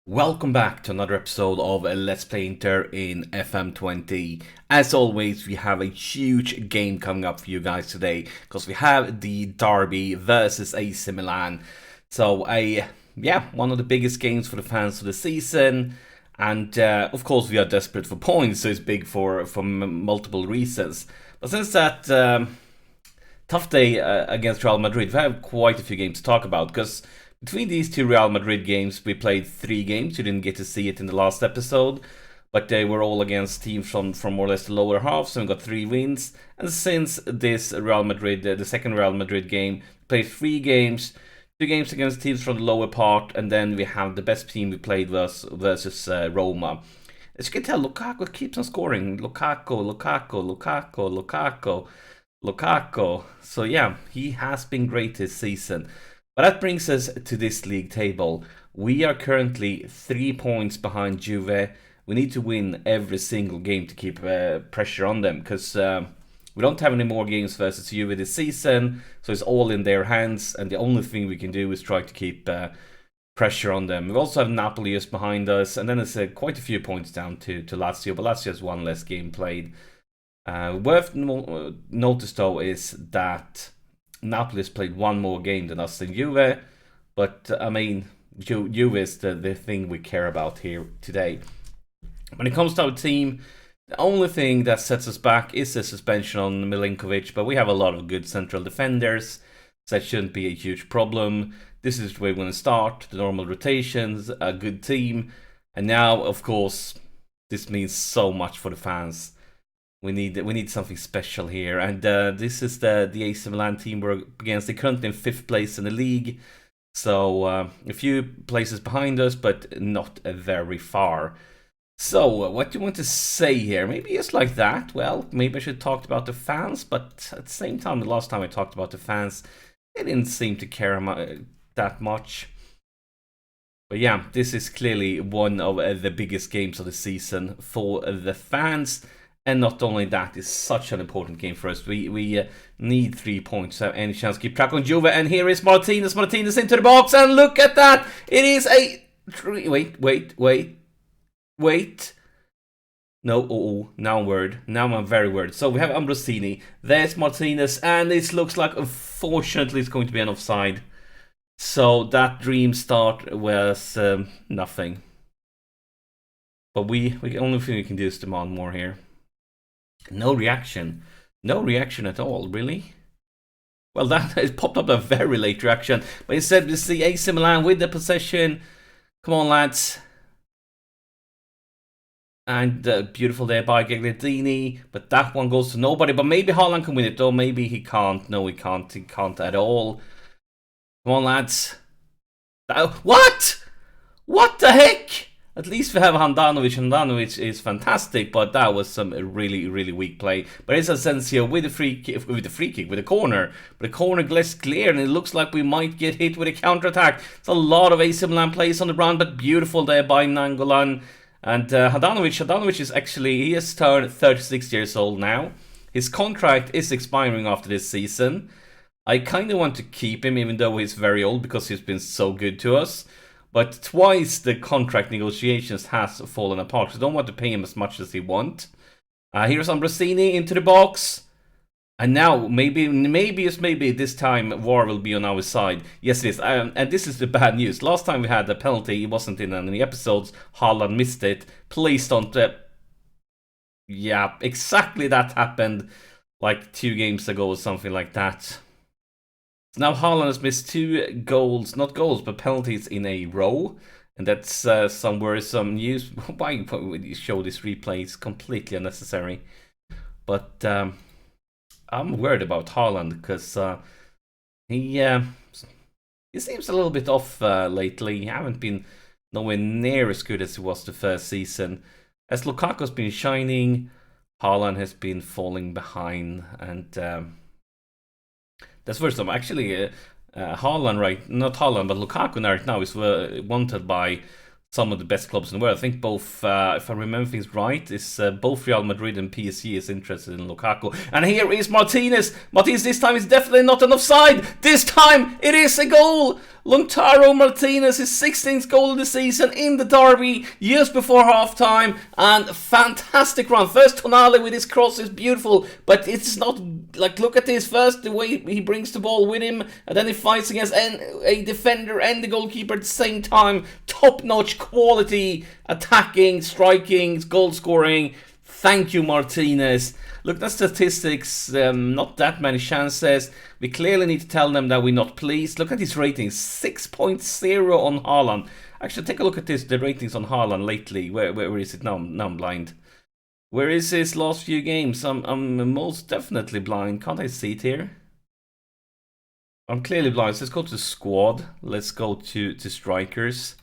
Welcome back to another episode of Let's Play Inter in FM20. As always, we have a huge game coming up for you guys today because we have the derby versus AC Milan. So, one of the biggest games for the fans of the season. And of course, we are desperate for points, so it's big for multiple reasons. But since that tough day against Real Madrid, we have quite a few games to talk about because between these two Real Madrid games, we played 3 games. You didn't get to see it in the last episode, but they were all against teams from more or less the lower half, so we got 3 wins. And since this Real Madrid, the second Real Madrid game, played 3 games, 2 games against teams from the lower part, and then we have the best team we played versus Roma. As you can tell, Lukaku keeps on scoring. Lukaku. So yeah, he has been great this season. But that brings us to this league table. We are currently 3 points behind Juve. We need to win every single game to keep pressure on them because we don't have any more games versus Juve this season, so it's all in their hands, and the only thing we can do is try to keep pressure on them. We also have Napoli just behind us, and then it's quite a few points down to Lazio, but Lazio has 1 less game played. Worth notice though is that Napoli has played 1 more game than us in Juve, but I mean, Juve is the thing we care about here today. When it comes to our team, the only thing that sets us back is the suspension on Milinkovic, but we have a lot of good central defenders, so that shouldn't be a huge problem. This is where we're going to start, the normal rotations, a good team, and now, of course, this means so much for the fans. We need something special here, and this is the AC Milan team we're against. They're currently in 5th place in the league, so a few places behind us, but not very far. So, what do you want to say here? Maybe it's like that. Well, maybe I should talk about the fans, but at the same time, the last time I talked about the fans, they didn't seem to care that much. But yeah, this is clearly one of the biggest games of the season for the fans. And not only that, it's such an important game for us. We need 3 points to have any chance to keep track on Juve. And here is Martinez. Martinez into the box. And look at that. It is a... Wait. No, now I'm worried. Now I'm very worried. So we have Ambrosini. There's Martinez. And it looks like, unfortunately, it's going to be an offside. So that dream start was nothing. But the only thing we can do is demand more here. No reaction at all, really? Well, that has popped up a very late reaction, but instead we see AC Milan with the possession. Come on, lads. And beautiful there by Gagliardini, but that one goes to nobody. But maybe Haaland can win it, though. Maybe he can't. No, he can't. He can't at all. Come on, lads. What? What the heck? At least we have Handanovic. Handanovic is fantastic, but that was some really, really weak play. But it's Asensio with the free kick, with the corner. But the corner gets clear, and it looks like we might get hit with a counter-attack. It's a lot of AC Milan plays on the ground, but beautiful there by Nangolan. And Handanovic is actually, he has turned 36 years old now. His contract is expiring after this season. I kind of want to keep him, even though he's very old, because he's been so good to us. But twice the contract negotiations has fallen apart. So I don't want to pay him as much as he wants. Here's Ambrosini into the box. And now, maybe this time VAR will be on our side. Yes, it is. And this is the bad news. Last time we had a penalty, it wasn't in any episodes. Haaland missed it. Placed on the... Yeah, exactly that happened like 2 games ago or something like that. Now Haaland has missed 2 goals, not goals, but penalties in a row. And that's some worrisome news. Why would you show this replay? It's completely unnecessary. But I'm worried about Haaland because he seems a little bit off lately. He haven't been nowhere near as good as he was the first season. As Lukaku's been shining, Haaland has been falling behind. And... that's first time. Actually, Haaland, not Haaland, but Lukaku right now is wanted by some of the best clubs in the world. I think both, if I remember things right, is both Real Madrid and PSG is interested in Lukaku. And here is Martinez. Martinez this time is definitely not an offside. This time it is a goal. Lautaro Martinez, his 16th goal of the season in the derby just before half-time, and fantastic run. First Tonali with his cross is beautiful, but it's not, like, look at this. First the way he brings the ball with him, and then he fights against a defender and the goalkeeper at the same time. Top-notch quality, attacking, striking, goal scoring. Thank you, Martinez. Look at the statistics, not that many chances. We clearly need to tell them that we're not pleased. Look at his ratings, 6.0 on Haaland. Actually, take a look at this, the ratings on Haaland lately. Where is it now? Now I'm blind. Where is his last few games? I'm most definitely blind. Can't I see it here? I'm clearly blind. So let's go to squad. Let's go to strikers.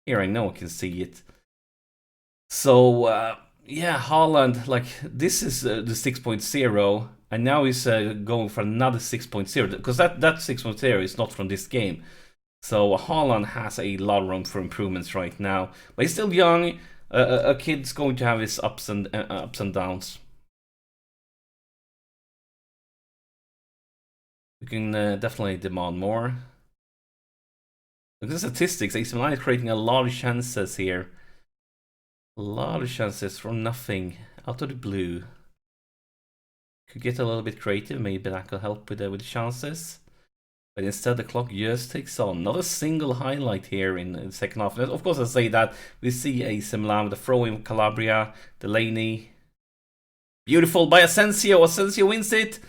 Here, I know I can see it. So, yeah, Haaland, like, this is the 6.0, and now he's going for another 6.0, because that 6.0 is not from this game. So Haaland has a lot of room for improvements right now, but he's still young. A kid's going to have his ups and downs. We can definitely demand more. Look at the statistics. AC Milan is creating a lot of chances here. A lot of chances from nothing, out of the blue. Could get a little bit creative, maybe that could help with the chances. But instead the clock just takes on. Not a single highlight here in the second half. Of course I say that, we see AC Milan with the throw in Calabria, Delaney. Beautiful by Asensio, Asensio wins it.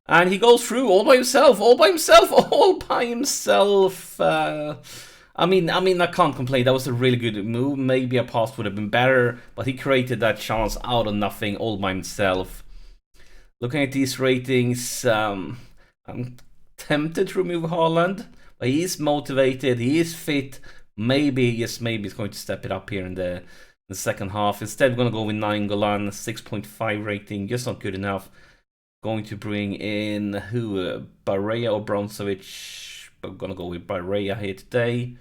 And he goes through all by himself, all by himself, all by himself. I mean, I can't complain. That was a really good move. Maybe a pass would have been better, but he created that chance out of nothing, all by himself. Looking at these ratings, I'm tempted to remove Haaland, but he is motivated, he is fit. Maybe, yes, maybe he's going to step it up here in the second half. Instead, we're going to go with Nainggolan, 6.5 rating, just not good enough. Going to bring in who? Barrea or Bronzovic? I'm going to go with Barrea here today.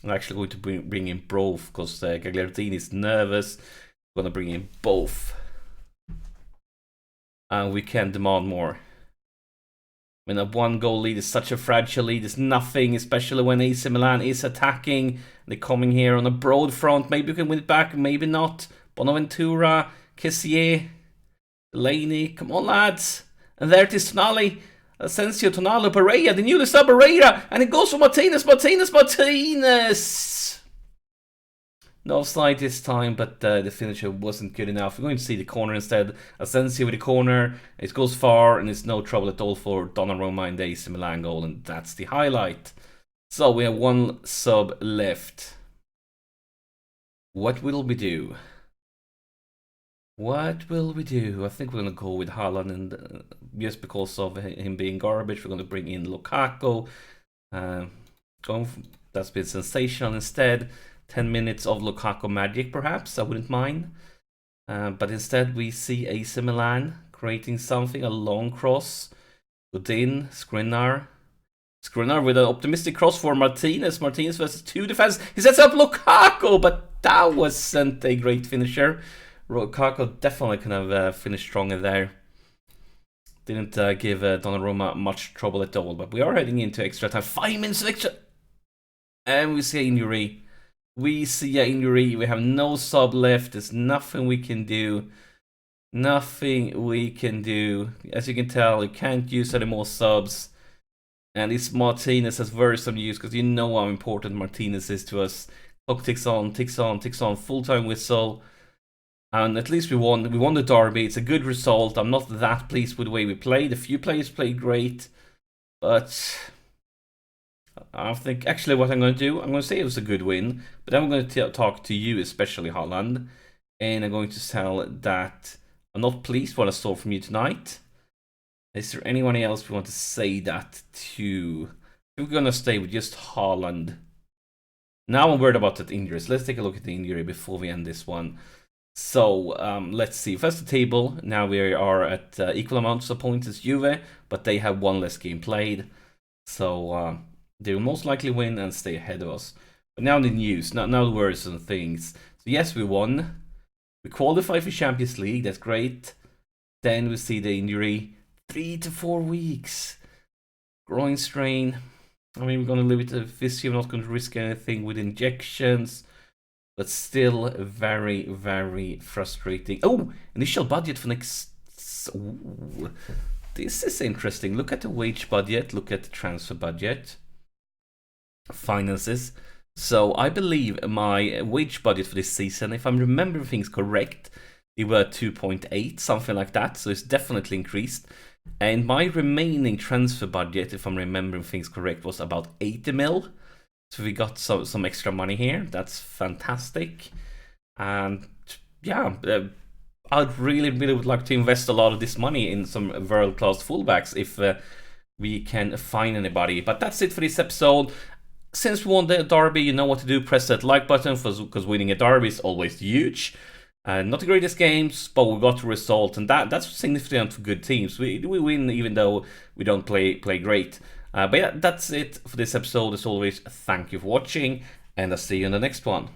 I'm actually going to bring in both because Gagliardini is nervous. I'm going to bring in both. And we can demand more. When a one-goal lead is such a fragile lead, it's nothing, especially when AC Milan is attacking. They're coming here on a broad front. Maybe we can win it back, maybe not. Bonaventura, Kessier, Delaney, come on lads. And there it is, Tonali, Asensio, Tonali, Barrea, the newly sub Barrea, and it goes for Martinez. No offside this time, but the finisher wasn't good enough. We're going to see the corner instead. Asensio with the corner, it goes far, and it's no trouble at all for Donnarumma in the AC Milan goal, and that's the highlight. So we have one sub left. What will we do? What will we do? I think we're going to go with Haaland, and just because of him being garbage, we're going to bring in Lukaku. That's been sensational instead. 10 minutes of Lukaku magic, perhaps, I wouldn't mind. But instead, we see AC Milan creating something, a long cross. Godin, Skriniar. Skriniar with an optimistic cross for Martinez. Martinez versus two defense. He sets up Lukaku, but that wasn't a great finisher. Lukaku definitely could have finished stronger there. Didn't give Donnarumma much trouble at all, but we are heading into extra time. 5 minutes of extra. And we see an injury. We see an injury. We have no sub left. There's nothing we can do. Nothing we can do. As you can tell, you can't use any more subs. And this Martinez has very some use because you know how important Martinez is to us. Clock ticks on. Full-time whistle. And at least we won. We won the derby. It's a good result. I'm not that pleased with the way we played. A few players played great. But I think actually what I'm going to do, I'm going to say it was a good win. But then I'm going to talk to you, especially Haaland. And I'm going to tell that I'm not pleased what I saw from you tonight. Is there anyone else we want to say that to? We're going to stay with just Haaland. Now I'm worried about that injuries. Let's take a look at the injury before we end this one. So, let's see. First the table. Now we are at equal amounts of points as Juve, but they have one less game played. So, they will most likely win and stay ahead of us. But now the news. Now the words and things. So, yes, we won. We qualified for Champions League. That's great. Then we see the injury. 3 to 4 weeks. Groin strain. I mean, we're going to leave it at this year. We're not going to risk anything with injections. But still very, very frustrating. Oh, initial budget for next... Ooh, this is interesting. Look at the wage budget. Look at the transfer budget. Finances. So I believe my wage budget for this season, if I'm remembering things correct, they were 2.8, something like that. So it's definitely increased. And my remaining transfer budget, if I'm remembering things correct, was about 80 mil. So we got some extra money here. That's fantastic. And yeah, I really would like to invest a lot of this money in some world-class fullbacks if we can find anybody. But that's it for this episode. Since we won the derby, you know what to do. Press that like button because winning a derby is always huge. Not the greatest games, but we got the result, and that's significant for good teams. We win even though we don't play great. But yeah, that's it for this episode. As always, thank you for watching, and I'll see you in the next one.